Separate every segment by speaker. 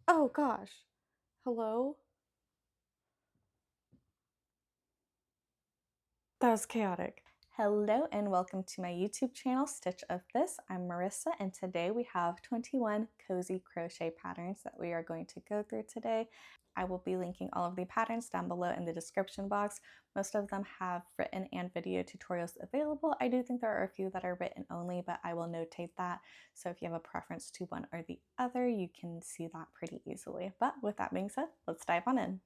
Speaker 1: Oh gosh. Hello? That was chaotic. Hello and welcome to my YouTube channel, Stitch of This. I'm Marissa and today we have 21 cozy crochet patterns that we are going to go through today. I will be linking all of the patterns down below in the description box. Most of them have written and video tutorials available. I do think there are a few that are written only, but I will notate that. So if you have a preference to one or the other, you can see that pretty easily. But with that being said, let's dive on in.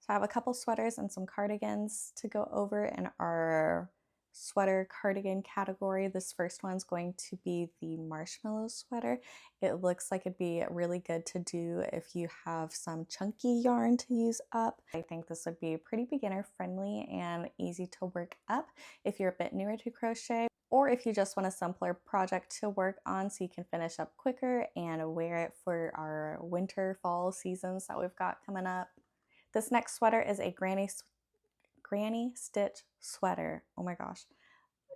Speaker 1: So I have a couple sweaters and some cardigans to go over in our sweater cardigan category. This first one's going to be the marshmallow sweater. It looks like it'd be really good to do if you have some chunky yarn to use up. I think this would be pretty beginner friendly and easy to work up if you're a bit newer to crochet, or if you just want a simpler project to work on so you can finish up quicker and wear it for our winter fall seasons that we've got coming up. This next sweater is a granny stitch sweater. Oh my gosh.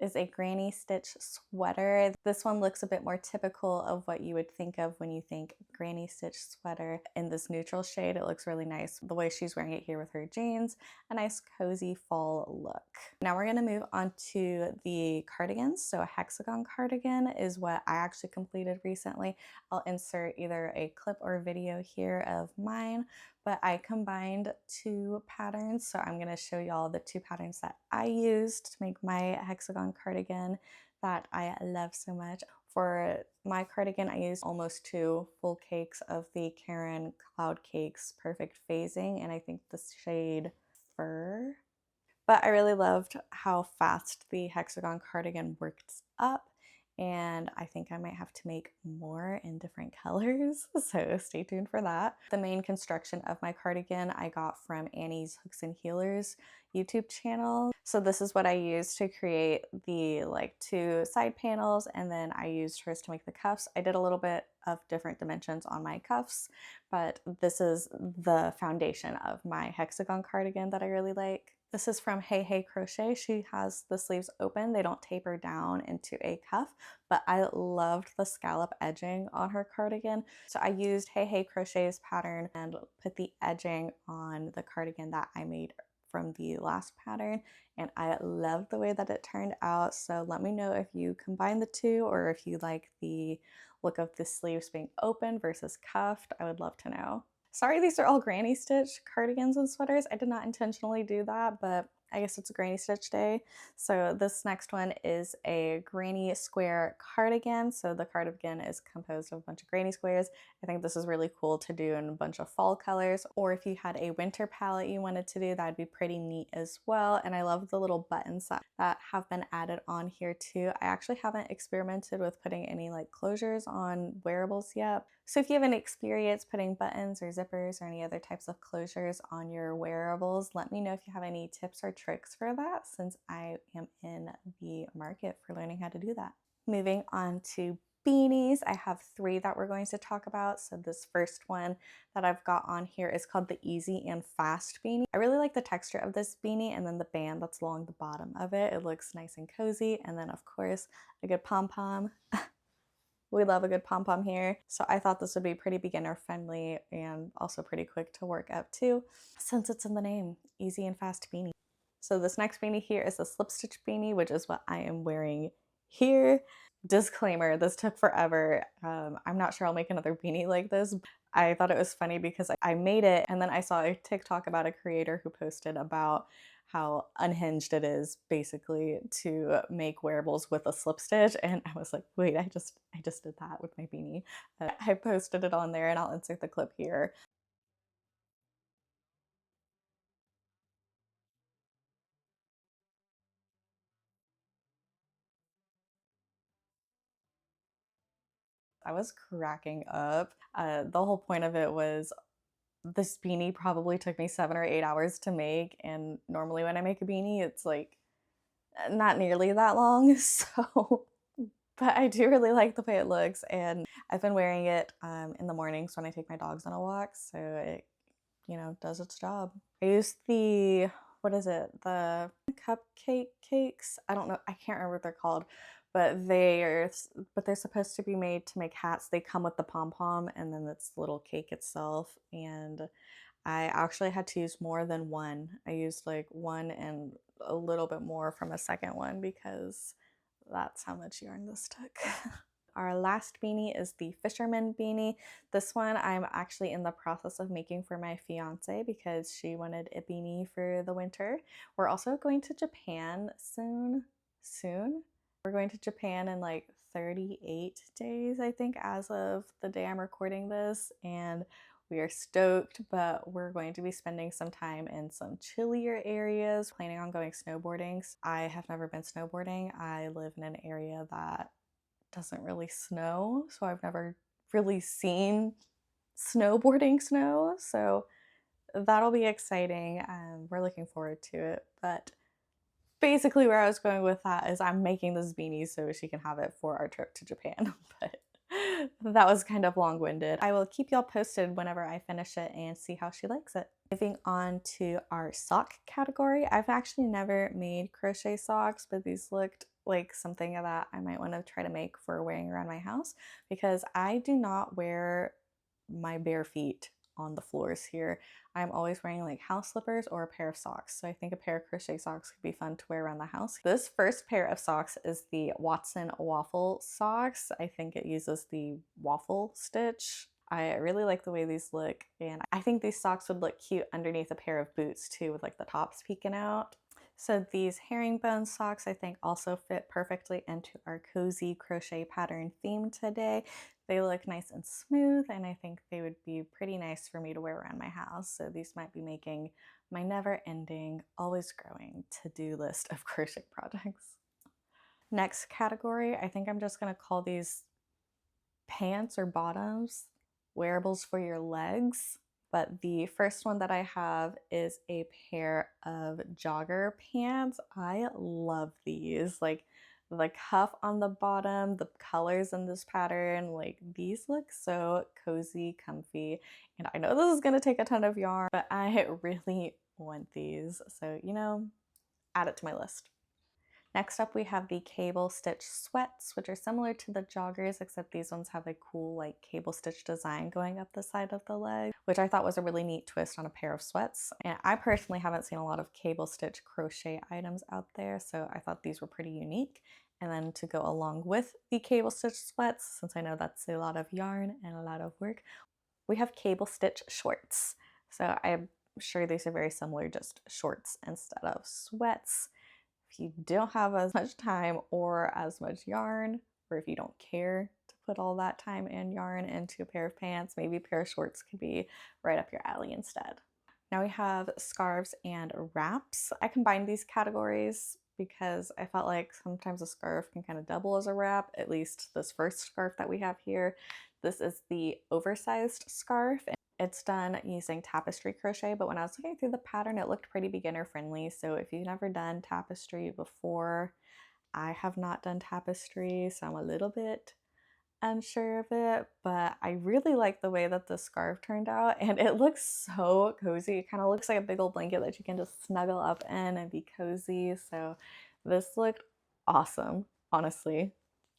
Speaker 1: Is a granny stitch sweater. This one looks a bit more typical of what you would think of when you think granny stitch sweater. In this neutral shade, it looks really nice. The way she's wearing it here with her jeans, a nice cozy fall look. Now we're gonna move on to the cardigans. So a hexagon cardigan is what I actually completed recently. I'll insert either a clip or video here of mine, but I combined two patterns. So I'm gonna show y'all the two patterns that I used to make my hexagon cardigan that I love so much. For my cardigan, I used almost 2 full cakes of the Karen Cloud Cakes Perfect Phasing, and I think the shade Fur. But I really loved how fast the hexagon cardigan worked up, and I think I might have to make more in different colors, so stay tuned for that. The main construction of my cardigan I got from Annie's Hooks and Healers YouTube channel. So this is what I used to create the 2 side panels, and then I used hers to make the cuffs. I did a little bit of different dimensions on my cuffs, but this is the foundation of my hexagon cardigan that I really like. This is from Hey Hey Crochet. She has the sleeves open. They don't taper down into a cuff, but I loved the scallop edging on her cardigan. So I used Hey Hey Crochet's pattern and put the edging on the cardigan that I made from the last pattern, and I loved the way that it turned out. So let me know if you combine the two or if you like the look of the sleeves being open versus cuffed. I would love to know. Sorry, these are all granny stitch cardigans and sweaters. I did not intentionally do that, but I guess it's a granny stitch day. So this next one is a granny square cardigan. So the cardigan is composed of a bunch of granny squares. I think this is really cool to do in a bunch of fall colors, or if you had a winter palette you wanted to do, that'd be pretty neat as well. And I love the little buttons that have been added on here too. I actually haven't experimented with putting any closures on wearables yet. So if you have any experience putting buttons or zippers or any other types of closures on your wearables, let me know if you have any tips or tricks for that, since I am in the market for learning how to do that. Moving on to beanies, I have 3 that we're going to talk about. So this first one that I've got on here is called the Easy and Fast beanie. I really like the texture of this beanie, and then the band that's along the bottom of it. It looks nice and cozy, and then of course a good pom-pom. We love a good pom-pom here. So I thought this would be pretty beginner friendly and also pretty quick to work up too, since it's in the name, Easy and Fast beanie. So this next beanie here is the slip stitch beanie, which is what I am wearing here. Disclaimer, this took forever. I'm not sure I'll make another beanie like this. I thought it was funny because I made it and then I saw a TikTok about a creator who posted about how unhinged it is basically to make wearables with a slip stitch, and I was like, wait, I just did that with my beanie. I posted it on there and I'll insert the clip here. I was cracking up. The whole point of it was this beanie probably took me 7 or 8 hours to make, and normally when I make a beanie, it's not nearly that long. So, but I do really like the way it looks, and I've been wearing it in the mornings when I take my dogs on a walk, so it, does its job. I used the, what is it? The cupcake cakes? I don't know. I can't remember what they're called, but they're supposed to be made to make hats. They come with the pom-pom and then it's the little cake itself, and I actually had to use more than one. I used like one and a little bit more from a second one because that's how much yarn this took. Our last beanie is the fisherman beanie. This one I'm actually in the process of making for my fiance because she wanted a beanie for the winter. We're also going to Japan soon. We're going to Japan in like 38 days, I think, as of the day I'm recording this, and we are stoked, but we're going to be spending some time in some chillier areas, planning on going snowboarding. I have never been snowboarding. I live in an area that doesn't really snow, so I've never really seen snowboarding snow, so that'll be exciting. We're looking forward to it, but basically where I was going with that is I'm making this beanie so she can have it for our trip to Japan, but that was kind of long-winded. I will keep y'all posted whenever I finish it and see how she likes it. Moving on to our sock category. I've actually never made crochet socks, but these looked like something that I might want to try to make for wearing around my house because I do not wear my bare feet on the floors here. I'm always wearing like house slippers or a pair of socks. So I think a pair of crochet socks could be fun to wear around the house. This first pair of socks is the Watson waffle socks. I think it uses the waffle stitch. I really like the way these look, and I think these socks would look cute underneath a pair of boots too, with like the tops peeking out. So these herringbone socks I think also fit perfectly into our cozy crochet pattern theme today. They look nice and smooth, and I think they would be pretty nice for me to wear around my house. So these might be making my never-ending, always growing to-do list of crochet projects. Next category, I think I'm just gonna call these pants or bottoms, wearables for your legs. But the first one that I have is a pair of jogger pants. I love these. Like the cuff on the bottom, the colors in this pattern, like these look so cozy, comfy. And I know this is gonna take a ton of yarn, but I really want these. So, you know, add it to my list. Next up, we have the cable stitch sweats, which are similar to the joggers, except these ones have a cool like cable stitch design going up the side of the leg, which I thought was a really neat twist on a pair of sweats. And I personally haven't seen a lot of cable stitch crochet items out there, so I thought these were pretty unique. And then to go along with the cable stitch sweats, since I know that's a lot of yarn and a lot of work, we have cable stitch shorts. So I'm sure these are very similar, just shorts instead of sweats. If you don't have as much time or as much yarn, or if you don't care to put all that time and yarn into a pair of pants, maybe a pair of shorts could be right up your alley instead. Now we have scarves and wraps. I combined these categories because I felt like sometimes a scarf can kind of double as a wrap, at least this first scarf that we have here. This is the oversized scarf. It's done using tapestry crochet, but when I was looking through the pattern, it looked pretty beginner friendly. So if you've never done tapestry before, I have not done tapestry, so I'm a little bit unsure of it, but I really like the way that the scarf turned out, and it looks so cozy. It kind of looks like a big old blanket that you can just snuggle up in and be cozy. So this looked awesome, honestly.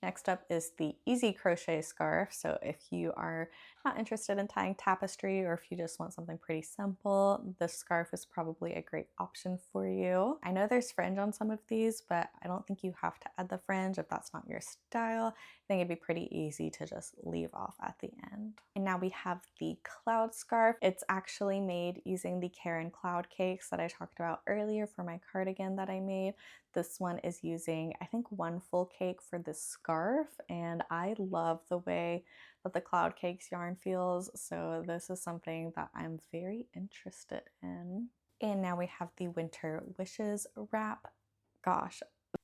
Speaker 1: Next up is the easy crochet scarf. So if you are not interested in tying tapestry, or if you just want something pretty simple, this scarf is probably a great option for you. I know there's fringe on some of these, but I don't think you have to add the fringe if that's not your style. I think it'd be pretty easy to just leave off at the end. And now we have the cloud scarf. It's actually made using the Karen cloud cakes that I talked about earlier for my cardigan that I made. This one is using, I think, one full cake for this scarf, and I love the way that the cloud cakes yarn feels, so this is something that I'm very interested in. And now we have the winter wishes wrap. Gosh,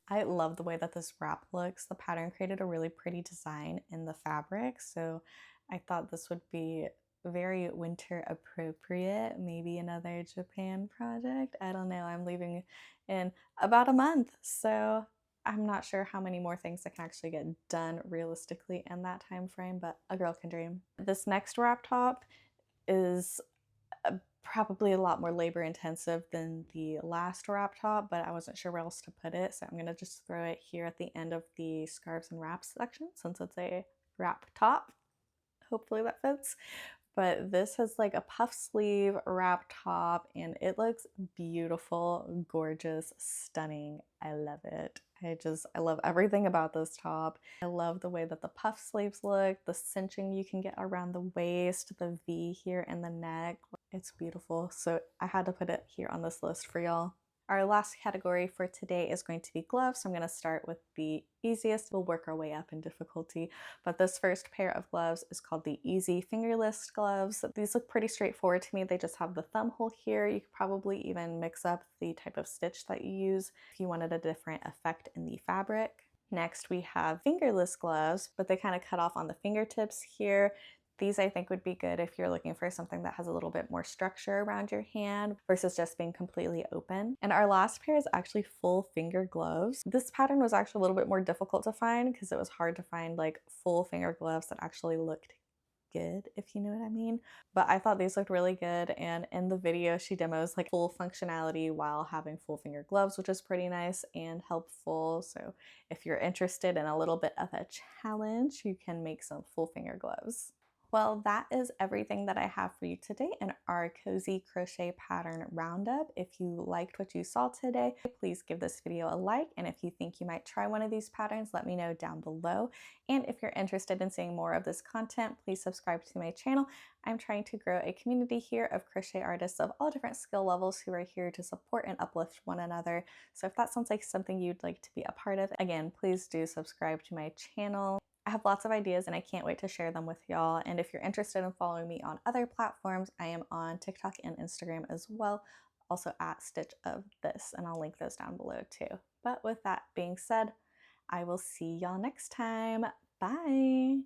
Speaker 1: I love the way that this wrap looks. The pattern created a really pretty design in the fabric, so I thought this would be very winter appropriate. Maybe another Japan project. I don't know. I'm leaving in about a month, so I'm not sure how many more things I can actually get done realistically in that time frame, but a girl can dream. This next wrap top is probably a lot more labor intensive than the last wrap top, but I wasn't sure where else to put it, so I'm gonna just throw it here at the end of the scarves and wraps section since it's a wrap top. Hopefully that fits. But this has like a puff sleeve wrap top and it looks beautiful, gorgeous, stunning. I love it. I love everything about this top. I love the way that the puff sleeves look, the cinching you can get around the waist, the V here in the neck. It's beautiful. So I had to put it here on this list for y'all. Our last category for today is going to be gloves. So I'm going to start with the easiest. We'll work our way up in difficulty. But this first pair of gloves is called the Easy Fingerless gloves. These look pretty straightforward to me. They just have the thumb hole here. You could probably even mix up the type of stitch that you use if you wanted a different effect in the fabric. Next, we have fingerless gloves, but they kind of cut off on the fingertips here. These I think would be good if you're looking for something that has a little bit more structure around your hand versus just being completely open. And our last pair is actually full finger gloves. This pattern was actually a little bit more difficult to find because it was hard to find like full finger gloves that actually looked good, if you know what I mean. But I thought these looked really good, and in the video she demos like full functionality while having full finger gloves, which is pretty nice and helpful. So if you're interested in a little bit of a challenge, you can make some full finger gloves. Well, that is everything that I have for you today in our cozy crochet pattern roundup. If you liked what you saw today, please give this video a like. And if you think you might try one of these patterns, let me know down below. And if you're interested in seeing more of this content, please subscribe to my channel. I'm trying to grow a community here of crochet artists of all different skill levels who are here to support and uplift one another. So if that sounds like something you'd like to be a part of, again, please do subscribe to my channel. I have lots of ideas and I can't wait to share them with y'all. And if you're interested in following me on other platforms, I am on TikTok and Instagram as well, also at Stitch of This, and I'll link those down below too. But with that being said, I will see y'all next time. Bye!